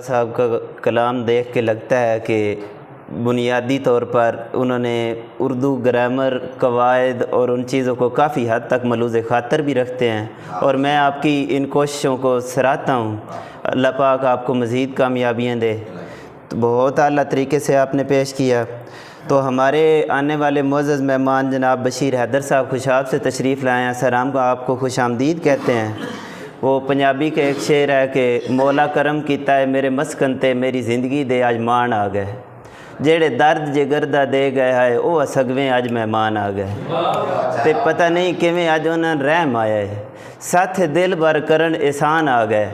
صاحب کا کلام دیکھ کے لگتا ہے کہ بنیادی طور پر انہوں نے اردو گرامر قواعد اور ان چیزوں کو کافی حد تک ملوز خاطر بھی رکھتے ہیں، اور میں آپ کی ان کوششوں کو سراہتا ہوں۔ اللہ پاک آپ کو مزید کامیابیاں دے۔ تو بہت اعلیٰ طریقے سے آپ نے پیش کیا۔ تو ہمارے آنے والے معزز مہمان جناب بشیر حیدر صاحب خوشاب سے تشریف لائے ہیں، سلام کو آپ کو خوش آمدید کہتے ہیں۔ وہ پنجابی کا ایک شعر ہے کہ مولا کرم کیتا ہے میرے مسکن تے میری زندگی دے اج مان آ گئے، جیڑے درد جگردہ دے گئے ہے وہ سگویں اج مہمان آ گئے، تے پتہ نہیں کیویں اج انہاں رحم آیا ہے، ساتھ دل بر کرن احسان آ گئے،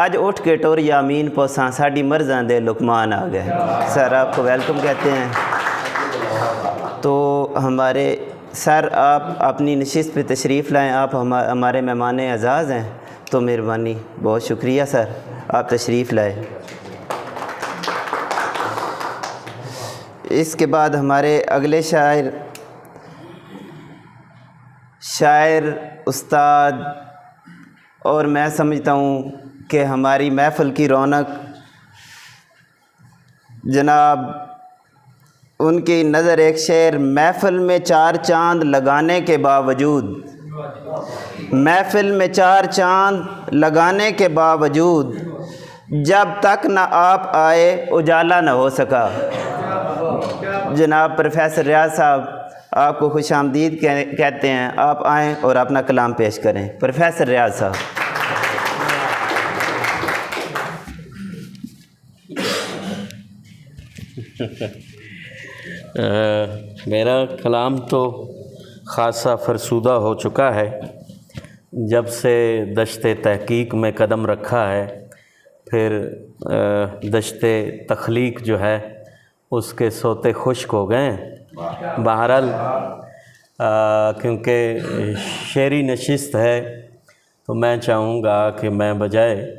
اج اٹھ کے ٹور یامین پوساں ساڈی مرزاں دے لقمان آ گئے۔ سر آپ کو ویلکم کہتے ہیں۔ تو ہمارے سر آپ اپنی نشست پہ تشریف لائیں، آپ ہمارے مہمان اعزاز ہیں، تو مہربانی، بہت شکریہ سر، آپ تشریف لائے۔ اس کے بعد ہمارے اگلے شاعر استاد، اور میں سمجھتا ہوں کہ ہماری محفل کی رونق، جناب ان کی نظر ایک شعر، محفل میں چار چاند لگانے کے باوجود، محفل میں چار چاند لگانے کے باوجود جب تک نہ آپ آئے اجالا نہ ہو سکا۔ جناب پروفیسر ریاض صاحب آپ کو خوش آمدید کہتے ہیں، آپ آئیں اور اپنا کلام پیش کریں۔ پروفیسر ریاض صاحب۔ میرا کلام تو خاصا فرسودہ ہو چکا ہے جب سے دشت تحقیق میں قدم رکھا ہے، پھر دشت تخلیق جو ہے اس کے سوتے خشک ہو گئے ہیں۔ بہرحال کیونکہ شعری نشست ہے تو میں چاہوں گا کہ میں بجائے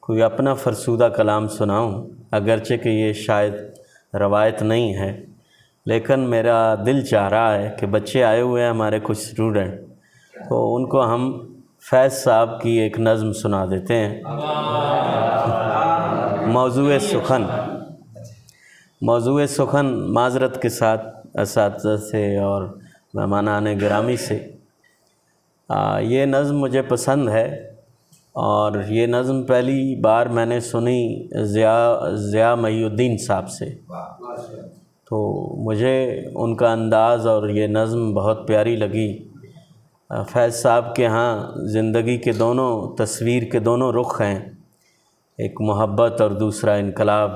کوئی اپنا فرسودہ کلام سناؤں، اگرچہ کہ یہ شاید روایت نہیں ہے، لیکن میرا دل چاہ رہا ہے کہ بچے آئے ہوئے ہیں ہمارے کچھ اسٹوڈنٹ، تو ان کو ہم فیض صاحب کی ایک نظم سنا دیتے ہیں۔ موضوع سخن معذرت کے ساتھ اساتذہ سے اور مہمانان گرامی سے، یہ نظم مجھے پسند ہے، اور یہ نظم پہلی بار میں نے سنی ضیاء محی الدین صاحب سے، تو مجھے ان کا انداز اور یہ نظم بہت پیاری لگی۔ فیض صاحب کے ہاں زندگی کے دونوں تصویر کے دونوں رخ ہیں، ایک محبت اور دوسرا انقلاب،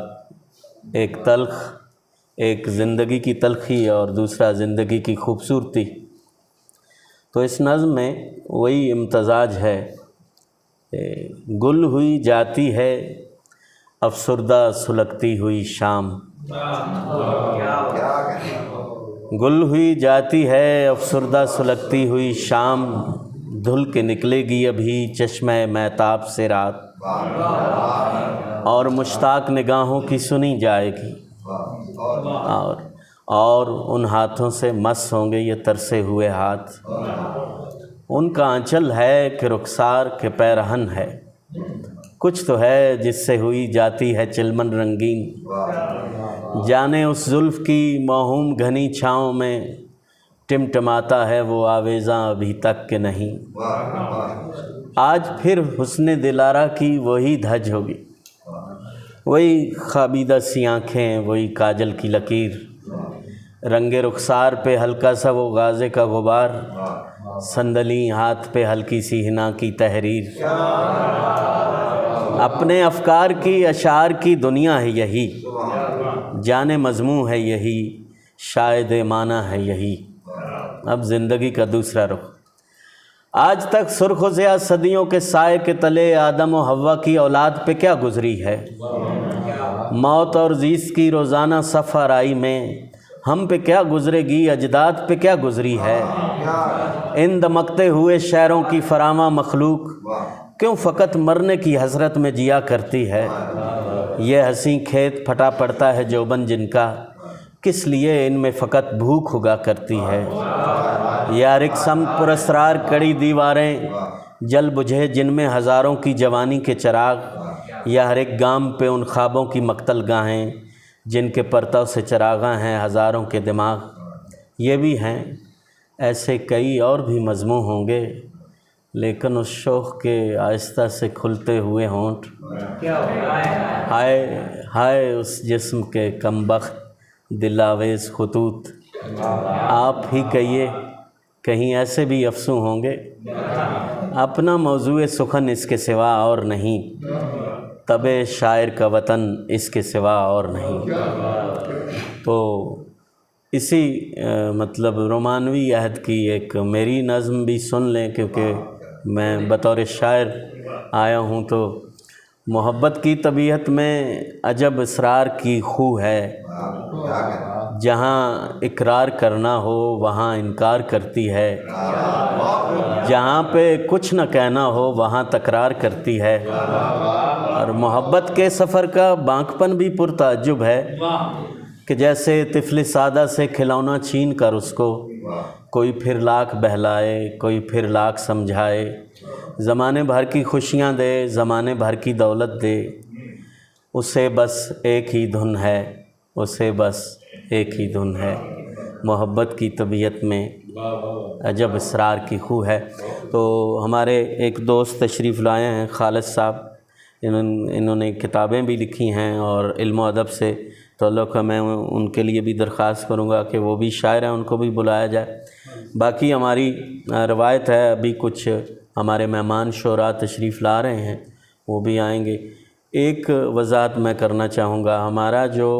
ایک تلخ، ایک زندگی کی تلخی اور دوسرا زندگی کی خوبصورتی۔ تو اس نظم میں وہی امتزاج ہے، گل ہوئی جاتی ہے افسردہ سلگتی ہوئی شام، گل ہوئی جاتی ہے افسردہ سلگتی ہوئی شام، دھل کے نکلے گی ابھی چشمہ مہتاب سے رات، اور مشتاق نگاہوں کی سنی جائے گی، اور ان ہاتھوں سے مس ہوں گے یہ ترسے ہوئے ہاتھ، ان کا آنچل ہے کہ رخسار کے پیرہن ہے، کچھ تو ہے جس سے ہوئی جاتی ہے چلمن رنگین، جانے اس زلف کی موہوم گھنی چھاؤں میں ٹمٹماتا ہے وہ آویزاں ابھی تک کہ نہیں، آج پھر حسن دلارہ کی وہی دھج ہوگی، وہی خابیدہ سی آنکھیں، وہی کاجل کی لکیر، رنگ رخسار پہ ہلکا سا وہ غازے کا غبار، صندلی ہاتھ پہ ہلکی سی حنا کی تحریر، اپنے افکار کی اشعار کی دنیا ہے یہی، جان مضموں ہے یہی، شاید معنی ہے یہی۔ اب زندگی کا دوسرا رخ، آج تک سرخ و سیاہ صدیوں کے سائے کے تلے آدم و حوا کی اولاد پہ کیا گزری ہے، موت اور زیست کی روزانہ صف آرائی میں ہم پہ کیا گزرے گی، اجداد پہ کیا گزری ہے، ان دمکتے ہوئے شہروں کی فراواں مخلوق کیوں فقط مرنے کی حسرت میں جیا کرتی ہے، یہ حسین کھیت پھٹا پڑتا ہے جوبن جن کا، کس لیے ان میں فقط بھوک اگا کرتی ہے، یا رقصم پراسرار کڑی دیواریں جل بجھے جن میں ہزاروں کی جوانی کے چراغ، یا ہر ایک گام پہ ان خوابوں کی مقتل گاہیں جن کے پرتو سے چراغاں ہیں ہزاروں کے دماغ، یہ بھی ہیں۔ ایسے کئی اور بھی مضمون ہوں گے، لیکن اس شوق کے آہستہ سے کھلتے ہوئے ہونٹ، ہائے ہائے اس جسم کے کم بخت دل آویز خطوط، آپ ہی کہیے کہیں ایسے بھی افسوں ہوں گے۔ اپنا موضوع سخن اس کے سوا اور نہیں، طبع شاعر کا وطن اس کے سوا اور نہیں۔ تو اسی مطلب رومانوی عہد کی ایک میری نظم بھی سن لیں، کیونکہ میں بطور شاعر آیا ہوں۔ تو محبت کی طبیعت میں عجب اسرار کی خو ہے، جہاں اقرار کرنا ہو وہاں انکار کرتی ہے، جہاں پہ کچھ نہ کہنا ہو وہاں تکرار کرتی ہے۔ اور محبت کے سفر کا بانکپن بھی پرتعجب ہے کہ جیسے طفل سادہ سے کھلونا چھین کر اس کو کوئی پھر لاکھ بہلائے، کوئی پھر لاکھ سمجھائے، زمانے بھر کی خوشیاں دے، زمانے بھر کی دولت دے، اسے بس ایک ہی دھن ہے، اسے بس ایک ہی دھن ہے۔ محبت کی طبیعت میں عجب اسرار کی خو ہے۔ تو ہمارے ایک دوست تشریف لائے ہیں خالد صاحب، انہوں نے کتابیں بھی لکھی ہیں اور علم و ادب سے تعلق ہے۔ میں ان کے لیے بھی درخواست کروں گا کہ وہ بھی شاعر ہیں، ان کو بھی بلایا جائے۔ باقی ہماری روایت ہے، ابھی کچھ ہمارے مہمان شعراء تشریف لا رہے ہیں، وہ بھی آئیں گے۔ ایک وضاحت میں کرنا چاہوں گا، ہمارا جو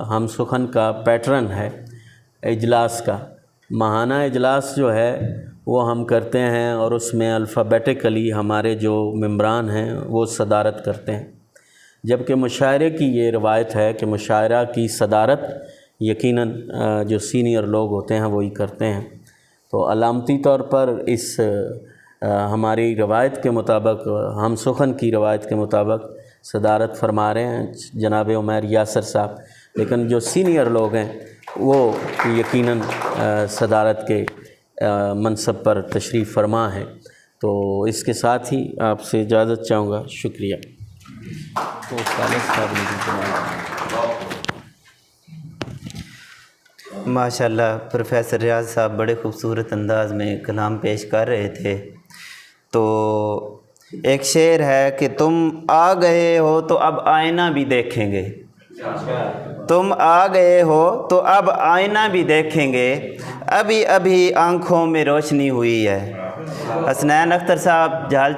ہم سخن کا پیٹرن ہے اجلاس کا، ماہانہ اجلاس جو ہے وہ ہم کرتے ہیں، اور اس میں الفابیٹیکلی ہمارے جو ممبران ہیں وہ صدارت کرتے ہیں، جبکہ مشاعرے کی یہ روایت ہے کہ مشاعرہ کی صدارت یقیناً جو سینئر لوگ ہوتے ہیں وہی کرتے ہیں۔ تو علامتی طور پر اس ہماری روایت کے مطابق، ہم سخن کی روایت کے مطابق صدارت فرما رہے ہیں جناب عمیر یاسر صاحب، لیکن جو سینئر لوگ ہیں وہ یقیناً صدارت کے منصب پر تشریف فرما ہے۔ تو اس کے ساتھ ہی آپ سے اجازت چاہوں گا، شکریہ۔ تو خالد صاحب ماشاءاللہ پروفیسر ریاض صاحب بڑے خوبصورت انداز میں کلام پیش کر رہے تھے۔ تو ایک شعر ہے کہ تم آ گئے ہو تو اب آئینہ بھی دیکھیں گے، تم آ گئے ہو تو اب آئینہ بھی دیکھیں گے، ابھی ابھی آنکھوں میں روشنی ہوئی ہے۔ حسنین اختر صاحب جھال